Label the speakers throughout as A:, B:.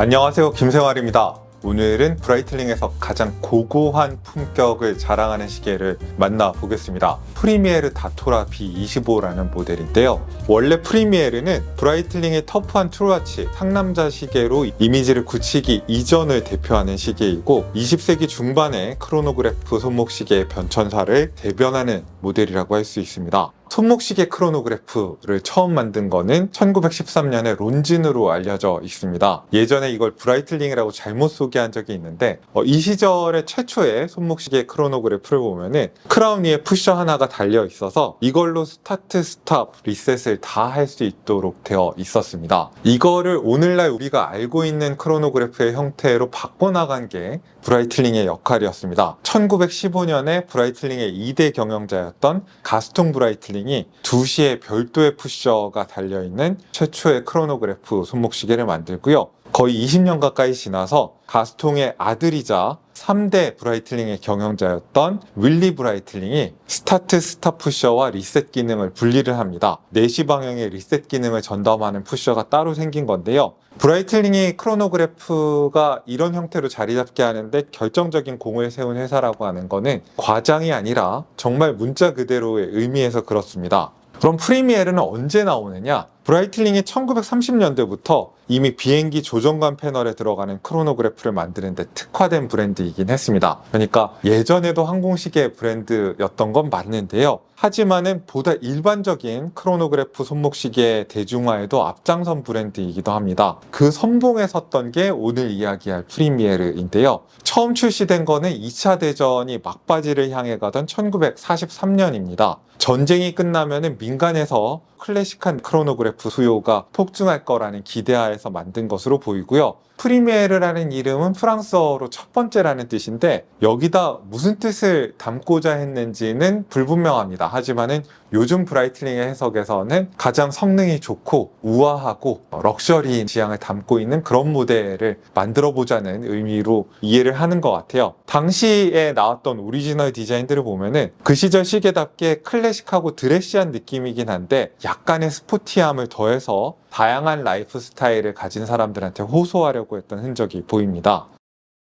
A: 안녕하세요, 김생활입니다. 오늘은 브라이틀링에서 가장 고고한 품격을 자랑하는 시계를 만나보겠습니다. 프리미에르 다토라 B25라는 모델인데요. 원래 프리미에르는 브라이틀링의 터프한 트루와치, 상남자 시계로 이미지를 굳히기 이전을 대표하는 시계이고 20세기 중반에 크로노그래프 손목시계의 변천사를 대변하는 모델이라고 할 수 있습니다. 손목시계 크로노그래프를 처음 만든 거는 1913년에 론진으로 알려져 있습니다. 예전에 이걸 브라이틀링이라고 잘못 소개한 적이 있는데 이 시절의 최초의 손목시계 크로노그래프를 보면은 크라운 위에 푸셔 하나가 달려 있어서 이걸로 스타트, 스탑, 리셋을 다 할 수 있도록 되어 있었습니다. 이거를 오늘날 우리가 알고 있는 크로노그래프의 형태로 바꿔나간 게 브라이틀링의 역할이었습니다. 1915년에 브라이틀링의 2대 경영자였던 가스통 브라이틀링이 2시에 별도의 푸셔가 달려있는 최초의 크로노그래프 손목시계를 만들고요. 거의 20년 가까이 지나서 가스통의 아들이자 3대 브라이틀링의 경영자였던 윌리 브라이틀링이 스타트, 스탑 푸셔와 리셋 기능을 분리를 합니다. 4시 방향의 리셋 기능을 전담하는 푸셔가 따로 생긴 건데요. 브라이틀링이 크로노그래프가 이런 형태로 자리 잡게 하는데 결정적인 공을 세운 회사라고 하는 거는 과장이 아니라 정말 문자 그대로의 의미에서 그렇습니다. 그럼 프리미에르는 언제 나오느냐? 브라이틀링이 1930년대부터 이미 비행기 조종관 패널에 들어가는 크로노그래프를 만드는데 특화된 브랜드이긴 했습니다. 그러니까 예전에도 항공시계 브랜드였던 건 맞는데요. 하지만은 보다 일반적인 크로노그래프 손목시계 대중화에도 앞장선 브랜드이기도 합니다. 그 선봉에 섰던 게 오늘 이야기할 프리미에르인데요. 처음 출시된 거는 2차 대전이 막바지를 향해 가던 1943년입니다. 전쟁이 끝나면은 민간에서 클래식한 크로노그래프 수요가 폭증할 거라는 기대하에서 만든 것으로 보이고요. 프리미에르라는 이름은 프랑스어로 첫 번째라는 뜻인데 여기다 무슨 뜻을 담고자 했는지는 불분명합니다. 하지만은 요즘 브라이틀링의 해석에서는 가장 성능이 좋고 우아하고 럭셔리인 지향을 담고 있는 그런 모델을 만들어 보자는 의미로 이해를 하는 것 같아요. 당시에 나왔던 오리지널 디자인들을 보면은 그 시절 시계답게 클래식하고 드레시한 느낌이긴 한데 약간의 스포티함을 더해서 다양한 라이프 스타일을 가진 사람들한테 호소하려고 했던 흔적이 보입니다.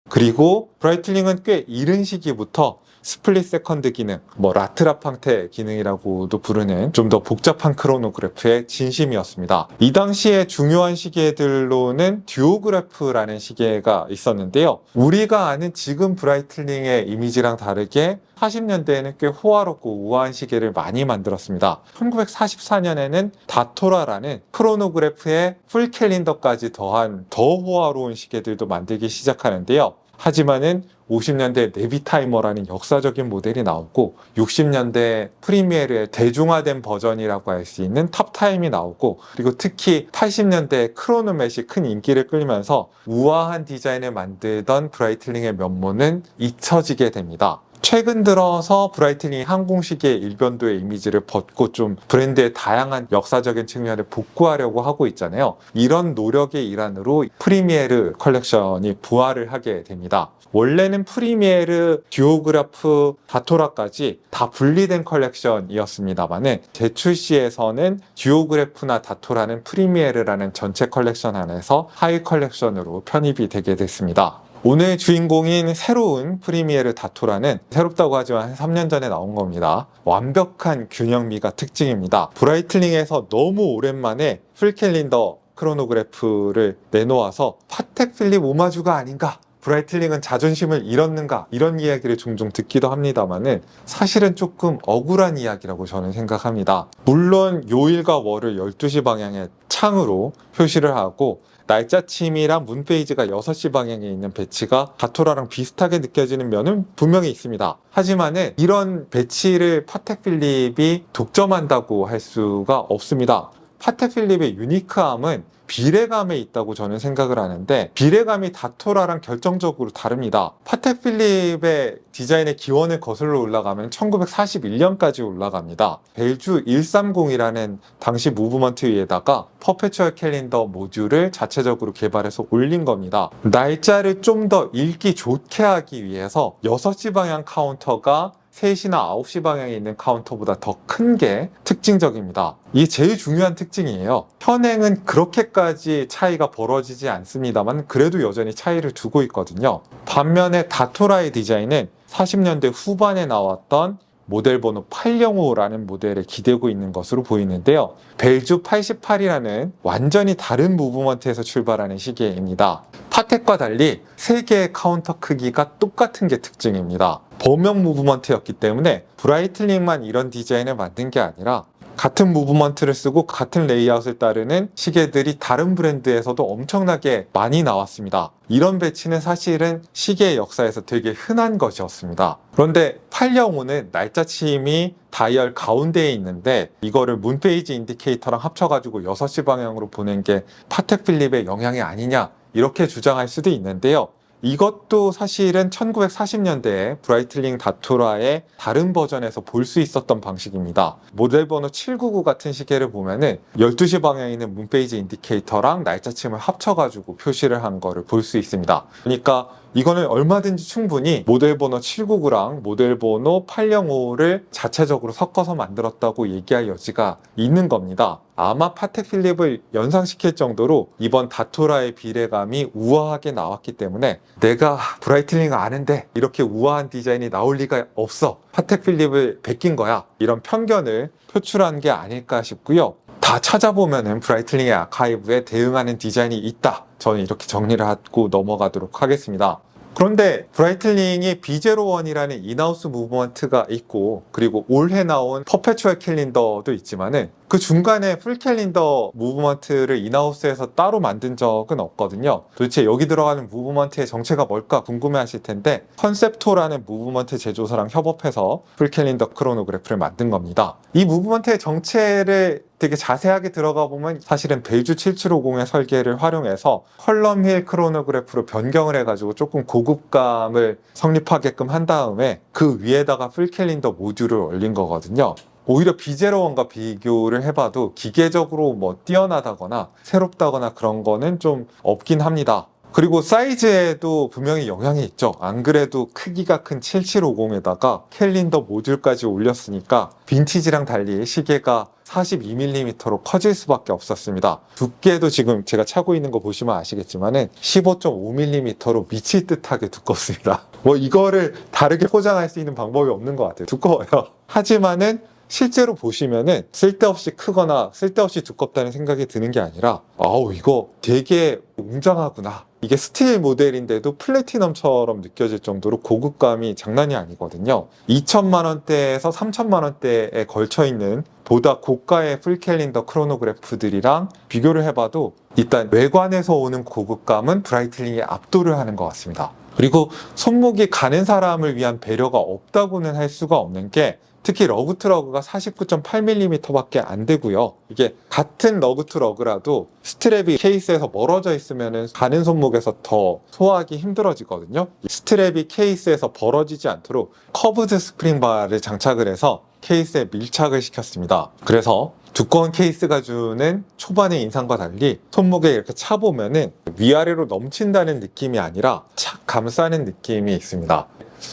A: 그리고 브라이틀링은 꽤 이른 시기부터 스플릿 세컨드 기능, 라트라팡테 기능이라고도 부르는 좀 더 복잡한 크로노그래프의 진심이었습니다. 이 당시에 중요한 시계들로는 듀오그래프라는 시계가 있었는데요. 우리가 아는 지금 브라이틀링의 이미지랑 다르게 40년대에는 꽤 호화롭고 우아한 시계를 많이 만들었습니다. 1944년에는 다토라라는 크로노그래프의 풀 캘린더까지 더한 더 호화로운 시계들도 만들기 시작하는데요. 하지만은 50년대 네비 타이머라는 역사적인 모델이 나오고 60년대 프리미에르의 대중화된 버전이라고 할 수 있는 탑타임이 나오고 그리고 특히 80년대 크로노맷이 큰 인기를 끌면서 우아한 디자인을 만들던 브라이틀링의 면모는 잊혀지게 됩니다. 최근 들어서 브라이틀링이 항공시계의 일변도의 이미지를 벗고 좀 브랜드의 다양한 역사적인 측면을 복구하려고 하고 있잖아요. 이런 노력의 일환으로 프리미에르 컬렉션이 부활을 하게 됩니다. 원래는 프리미에르, 듀오그래프, 다토라까지 다 분리된 컬렉션이었습니다만은 재출시에서는 듀오그래프나 다토라는 프리미에르라는 전체 컬렉션 안에서 하위 컬렉션으로 편입이 되게 됐습니다. 오늘 주인공인 새로운 프리미에르 다토라는 새롭다고 하지만 한 3년 전에 나온 겁니다. 완벽한 균형미가 특징입니다. 브라이틀링에서 너무 오랜만에 풀캘린더 크로노그래프를 내놓아서 파텍 필립 오마주가 아닌가? 브라이틀링은 자존심을 잃었는가? 이런 이야기를 종종 듣기도 합니다만은 사실은 조금 억울한 이야기라고 저는 생각합니다. 물론 요일과 월을 12시 방향의 창으로 표시를 하고 날짜침이랑 문페이지가 6시 방향에 있는 배치가 다토라랑 비슷하게 느껴지는 면은 분명히 있습니다. 하지만은 이런 배치를 파텍 필립이 독점한다고 할 수가 없습니다. 파텍 필립의 유니크함은 비례감에 있다고 저는 생각을 하는데 비례감이 다토라랑 결정적으로 다릅니다. 파텍 필립의 디자인의 기원을 거슬러 올라가면 1941년까지 올라갑니다. 벨주 130이라는 당시 무브먼트 위에다가 퍼페추얼 캘린더 모듈을 자체적으로 개발해서 올린 겁니다. 날짜를 좀 더 읽기 좋게 하기 위해서 6시 방향 카운터가 3시나 9시 방향에 있는 카운터보다 더 큰 게 특징적입니다. 이게 제일 중요한 특징이에요. 현행은 그렇게까지 차이가 벌어지지 않습니다만 그래도 여전히 차이를 두고 있거든요. 반면에 다토라의 디자인은 40년대 후반에 나왔던 모델 번호 805라는 모델에 기대고 있는 것으로 보이는데요. 벨주 88이라는 완전히 다른 무브먼트에서 출발하는 시계입니다. 파텍과 달리 3개의 카운터 크기가 똑같은 게 특징입니다. 범용 무브먼트였기 때문에 브라이틀링만 이런 디자인을 만든 게 아니라 같은 무브먼트를 쓰고 같은 레이아웃을 따르는 시계들이 다른 브랜드에서도 엄청나게 많이 나왔습니다. 이런 배치는 사실은 시계의 역사에서 되게 흔한 것이었습니다. 그런데 805는 날짜침이 다이얼 가운데에 있는데 이거를 문페이지 인디케이터랑 합쳐가지고 6시 방향으로 보낸 게 파텍 필립의 영향이 아니냐 이렇게 주장할 수도 있는데요. 이것도 사실은 1940년대에 브라이틀링 다토라의 다른 버전에서 볼 수 있었던 방식입니다. 모델 번호 799 같은 시계를 보면은 12시 방향에 있는 문페이지 인디케이터랑 날짜침을 합쳐가지고 표시를 한 거를 볼 수 있습니다. 그러니까 이거는 얼마든지 충분히 모델 번호 799랑 모델 번호 805를 자체적으로 섞어서 만들었다고 얘기할 여지가 있는 겁니다. 아마 파텍 필립을 연상시킬 정도로 이번 다토라의 비례감이 우아하게 나왔기 때문에 내가 브라이틀링을 아는데 이렇게 우아한 디자인이 나올 리가 없어. 파텍 필립을 베낀 거야. 이런 편견을 표출한 게 아닐까 싶고요. 다 찾아보면은 브라이틀링의 아카이브에 대응하는 디자인이 있다. 저는 이렇게 정리를 하고 넘어가도록 하겠습니다. 그런데 브라이틀링이 B01이라는 인하우스 무브먼트가 있고 그리고 올해 나온 퍼페추얼 캘린더도 있지만은 그 중간에 풀 캘린더 무브먼트를 인하우스에서 따로 만든 적은 없거든요. 도대체 여기 들어가는 무브먼트의 정체가 뭘까 궁금해 하실 텐데 컨셉토라는 무브먼트 제조사랑 협업해서 풀 캘린더 크로노그래프를 만든 겁니다. 이 무브먼트의 정체를 되게 자세하게 들어가 보면 사실은 벨주 7750의 설계를 활용해서 컬럼 휠 크로노그래프로 변경을 해가지고 조금 고급감을 성립하게끔 한 다음에 그 위에다가 풀 캘린더 모듈을 올린 거거든요. 오히려 B01과 비교를 해봐도 기계적으로 뭐 뛰어나다거나 새롭다거나 그런 거는 좀 없긴 합니다. 그리고 사이즈에도 분명히 영향이 있죠. 안 그래도 크기가 큰 7750에다가 캘린더 모듈까지 올렸으니까 빈티지랑 달리 시계가 42mm로 커질 수밖에 없었습니다. 두께도 지금 제가 차고 있는 거 보시면 아시겠지만은 15.5mm로 미칠 듯하게 두껍습니다. 뭐 이거를 다르게 포장할 수 있는 방법이 없는 것 같아요. 두꺼워요. 하지만은 실제로 보시면은 쓸데없이 크거나 쓸데없이 두껍다는 생각이 드는 게 아니라 아우 이거 되게 웅장하구나. 이게 스틸 모델인데도 플래티넘처럼 느껴질 정도로 고급감이 장난이 아니거든요. 2천만 원대에서 3천만 원대에 걸쳐 있는 보다 고가의 풀캘린더 크로노그래프들이랑 비교를 해봐도 일단 외관에서 오는 고급감은 브라이틀링이 압도를 하는 것 같습니다. 그리고 손목이 가는 사람을 위한 배려가 없다고는 할 수가 없는 게 특히 러그 투 러그가 49.8mm 밖에 안 되고요. 이게 같은 러그 투 러그라도 스트랩이 케이스에서 멀어져 있으면 가는 손목에서 더 소화하기 힘들어지거든요. 스트랩이 케이스에서 벌어지지 않도록 커브드 스프링 바를 장착을 해서 케이스에 밀착을 시켰습니다. 그래서 두꺼운 케이스가 주는 초반의 인상과 달리 손목에 이렇게 차보면은 위아래로 넘친다는 느낌이 아니라 착 감싸는 느낌이 있습니다.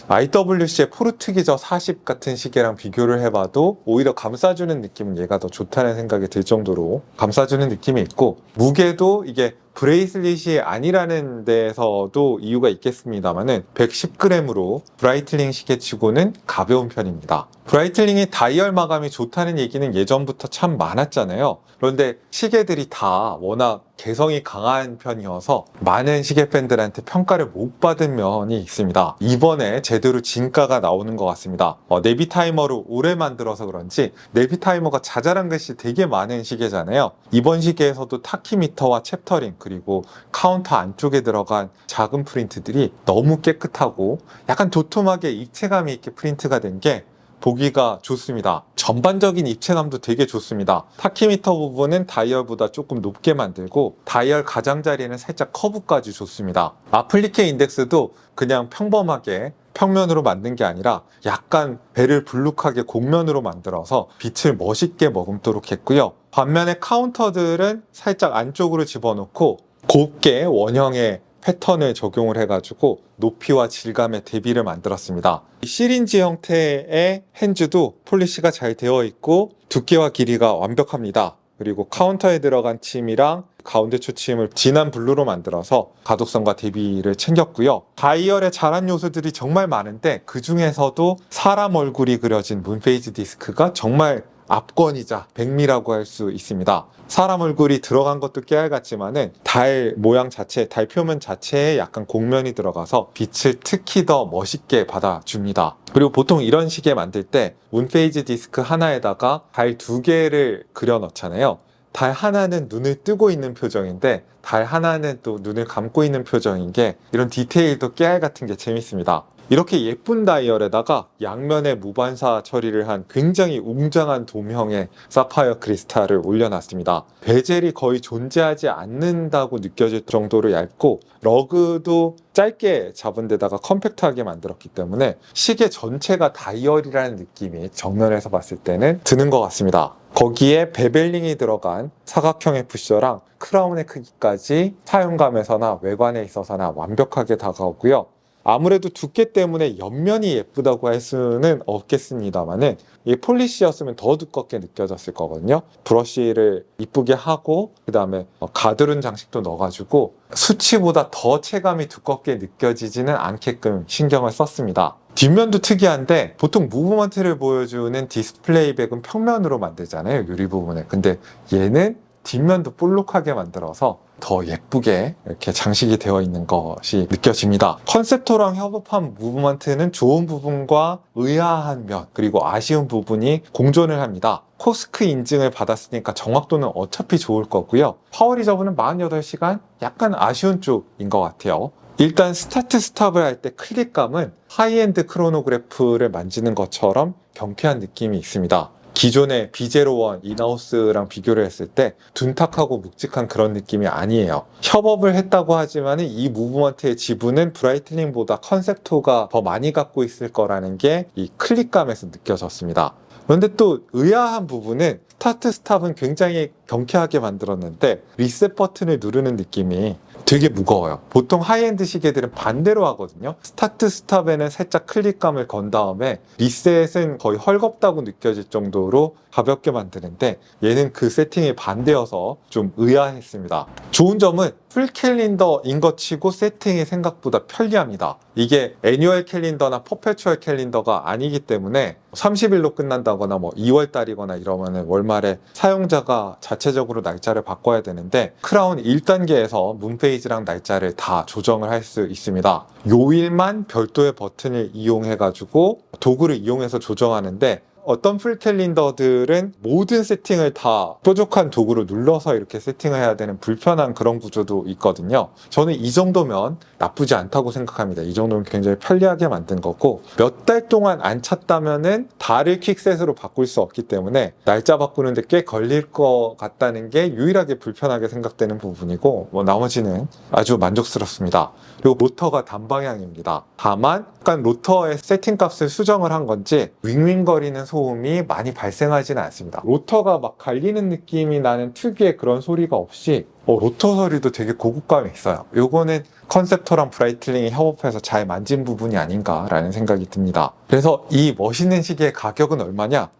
A: IWC의 포르투기저 40 같은 시계랑 비교를 해봐도 오히려 감싸주는 느낌은 얘가 더 좋다는 생각이 들 정도로 감싸주는 느낌이 있고 무게도 이게 브레이슬릿이 아니라는 데에서도 이유가 있겠습니다만은 110g으로 브라이틀링 시계치고는 가벼운 편입니다. 브라이틀링이 다이얼 마감이 좋다는 얘기는 예전부터 참 많았잖아요. 그런데 시계들이 다 워낙 개성이 강한 편이어서 많은 시계 팬들한테 평가를 못 받은 면이 있습니다. 이번에 제대로 진가가 나오는 것 같습니다. 내비 타이머를 오래 만들어서 그런지 내비 타이머가 자잘한 것이 되게 많은 시계잖아요. 이번 시계에서도 타키미터와 챕터링 그리고 카운터 안쪽에 들어간 작은 프린트들이 너무 깨끗하고 약간 도톰하게 입체감이 있게 프린트가 된 게 보기가 좋습니다. 전반적인 입체감도 되게 좋습니다. 타키미터 부분은 다이얼보다 조금 높게 만들고 다이얼 가장자리는 살짝 커브까지 좋습니다. 아플리케 인덱스도 그냥 평범하게 평면으로 만든 게 아니라 약간 배를 불룩하게 곡면으로 만들어서 빛을 멋있게 머금도록 했고요. 반면에 카운터들은 살짝 안쪽으로 집어넣고 곱게 원형의 패턴을 적용을 해가지고 높이와 질감의 대비를 만들었습니다. 이 시린지 형태의 핸즈도 폴리시가 잘 되어 있고 두께와 길이가 완벽합니다. 그리고 카운터에 들어간 침이랑 가운데 초침을 진한 블루로 만들어서 가독성과 대비를 챙겼고요. 다이얼에 잘한 요소들이 정말 많은데 그 중에서도 사람 얼굴이 그려진 문페이지 디스크가 정말 압권이자 백미라고 할 수 있습니다. 사람 얼굴이 들어간 것도 깨알 같지만은 달 모양 자체, 달 표면 자체에 약간 곡면이 들어가서 빛을 특히 더 멋있게 받아줍니다. 그리고 보통 이런 식의 만들 때 문페이지 디스크 하나에다가 달 두 개를 그려 넣잖아요. 달 하나는 눈을 뜨고 있는 표정인데 달 하나는 또 눈을 감고 있는 표정인 게 이런 디테일도 깨알 같은 게 재밌습니다. 이렇게 예쁜 다이얼에다가 양면에 무반사 처리를 한 굉장히 웅장한 도명의 사파이어 크리스탈을 올려놨습니다. 베젤이 거의 존재하지 않는다고 느껴질 정도로 얇고 러그도 짧게 잡은 데다가 컴팩트하게 만들었기 때문에 시계 전체가 다이얼이라는 느낌이 정면에서 봤을 때는 드는 것 같습니다. 거기에 베벨링이 들어간 사각형의 푸셔랑 크라운의 크기까지 사용감에서나 외관에 있어서나 완벽하게 다가오고요. 아무래도 두께 때문에 옆면이 예쁘다고 할 수는 없겠습니다만은 이 폴리시였으면 더 두껍게 느껴졌을 거거든요. 브러쉬를 이쁘게 하고 그 다음에 가드룬 장식도 넣어가지고 수치보다 더 체감이 두껍게 느껴지지는 않게끔 신경을 썼습니다. 뒷면도 특이한데 보통 무브먼트를 보여주는 디스플레이백은 평면으로 만들잖아요, 유리 부분에. 근데 얘는 뒷면도 볼록하게 만들어서 더 예쁘게 이렇게 장식이 되어 있는 것이 느껴집니다. 컨셉토랑 협업한 무브먼트는 좋은 부분과 의아한 면 그리고 아쉬운 부분이 공존을 합니다. 코스크 인증을 받았으니까 정확도는 어차피 좋을 거고요. 파워리저브는 48시간 약간 아쉬운 쪽인 것 같아요. 일단 스타트 스탑을 할 때 클릭감은 하이엔드 크로노그래프를 만지는 것처럼 경쾌한 느낌이 있습니다. 기존의 B01 인하우스랑 비교를 했을 때 둔탁하고 묵직한 그런 느낌이 아니에요. 협업을 했다고 하지만 이 무브먼트의 지분은 브라이틀링보다 컨셉토가 더 많이 갖고 있을 거라는 게 이 클릭감에서 느껴졌습니다. 그런데 또 의아한 부분은 스타트 스탑은 굉장히 경쾌하게 만들었는데 리셋 버튼을 누르는 느낌이 되게 무거워요. 보통 하이엔드 시계들은 반대로 하거든요. 스타트 스탑에는 살짝 클릭감을 건 다음에 리셋은 거의 헐겁다고 느껴질 정도로 가볍게 만드는데 얘는 그 세팅이 반대여서 좀 의아했습니다. 좋은 점은 풀 캘린더인 것 치고 세팅이 생각보다 편리합니다. 이게 애뉴얼 캘린더나 퍼페추얼 캘린더가 아니기 때문에 30일로 끝난다거나 뭐 2월 달이거나 이러면은 월말에 사용자가 자체적으로 날짜를 바꿔야 되는데 크라운 1단계에서 문페이지랑 날짜를 다 조정을 할 수 있습니다. 요일만 별도의 버튼을 이용해 가지고 도구를 이용해서 조정하는데 어떤 풀 캘린더들은 모든 세팅을 다 뾰족한 도구로 눌러서 이렇게 세팅을 해야 되는 불편한 그런 구조도 있거든요. 저는 이 정도면 나쁘지 않다고 생각합니다. 이 정도면 굉장히 편리하게 만든 거고 몇 달 동안 안 찼다면은 달을 퀵셋으로 바꿀 수 없기 때문에 날짜 바꾸는데 꽤 걸릴 것 같다는 게 유일하게 불편하게 생각되는 부분이고 뭐 나머지는 아주 만족스럽습니다. 그리고 로터가 단방향입니다. 다만 약간 로터의 세팅 값을 수정을 한 건지 윙윙거리는 소음이 많이 발생하지는 않습니다. 로터가 막 갈리는 느낌이 나는 특유의 그런 소리가 없이 로터 소리도 되게 고급감이 있어요. 요거는 컨셉터랑 브라이틀링이 협업해서 잘 만진 부분이 아닌가라는 생각이 듭니다. 그래서 이 멋있는 시계의 가격은 얼마냐?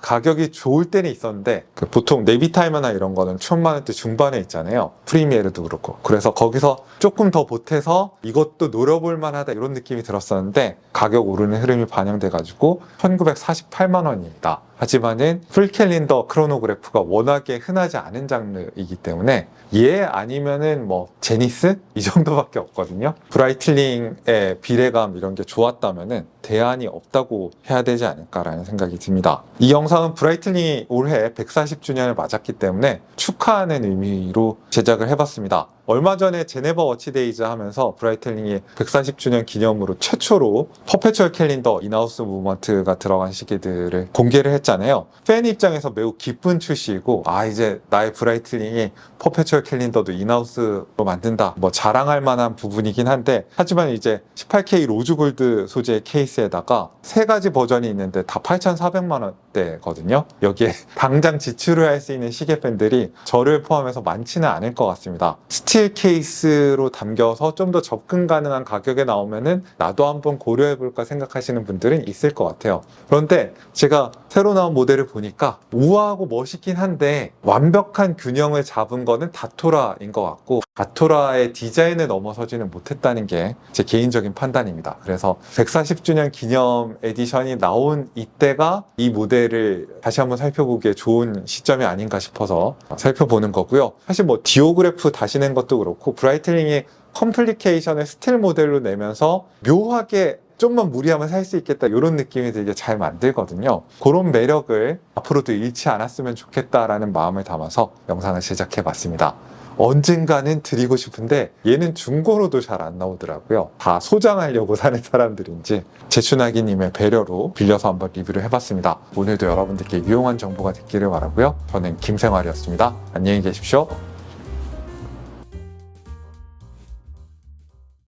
A: 가격이 좋을 때는 있었는데 보통 네비타이머나 이런 거는 1,000만원대 중반에 있잖아요. 프리미에르도 그렇고. 그래서 거기서 조금 더 보태서 이것도 노려볼 만하다 이런 느낌이 들었었는데 가격 오르는 흐름이 반영돼가지고 1,948만원입니다. 하지만은 풀캘린더 크로노그래프가 워낙에 흔하지 않은 장르이기 때문에 얘 아니면은 뭐 제니스? 이 정도밖에 없거든요. 브라이틀링의 비례감 이런 게 좋았다면은 대안이 없다고 해야 되지 않을까라는 생각이 듭니다. 이 영상은 브라이틀링이 올해 140주년을 맞았기 때문에 축하하는 의미로 제작을 해봤습니다. 얼마 전에 제네바 워치데이즈 하면서 브라이틀링이 140주년 기념으로 최초로 퍼페추얼 캘린더 인하우스 무브먼트가 들어간 시계들을 공개를 했잖아요. 팬 입장에서 매우 기쁜 출시이고 이제 나의 브라이틀링이 퍼페추얼 캘린더도 인하우스로 만든다 뭐 자랑할 만한 부분이긴 한데 하지만 이제 18K 로즈 골드 소재의 케이스에다가 3가지 버전이 있는데 다 8,400만원대거든요. 여기에 당장 지출을 할 수 있는 시계 팬들이 저를 포함해서 많지는 않을 것 같습니다. 스틸 스틸 케이스로 담겨서 좀 더 접근 가능한 가격에 나오면은 나도 한번 고려해볼까 생각하시는 분들은 있을 것 같아요. 그런데 제가 새로 나온 모델을 보니까 우아하고 멋있긴 한데 완벽한 균형을 잡은 거는 다토라인 것 같고, 다토라의 디자인을 넘어서지는 못했다는 게 제 개인적인 판단입니다. 그래서 140주년 기념 에디션이 나온 이때가 이 모델을 다시 한번 살펴보기에 좋은 시점이 아닌가 싶어서 살펴보는 거고요. 사실 뭐 디오그래프 다시 낸 것도 그렇고, 브라이틀링이 컴플리케이션을 스틸 모델로 내면서 묘하게 좀만 무리하면 살 수 있겠다 이런 느낌이 들게 잘 만들거든요. 그런 매력을 앞으로도 잃지 않았으면 좋겠다라는 마음을 담아서 영상을 제작해 봤습니다. 언젠가는 드리고 싶은데 얘는 중고로도 잘 안 나오더라고요. 다 소장하려고 사는 사람들인지 제춘하기님의 배려로 빌려서 한번 리뷰를 해봤습니다. 오늘도 여러분들께 유용한 정보가 됐기를 바라고요. 저는 김생활이었습니다. 안녕히 계십시오.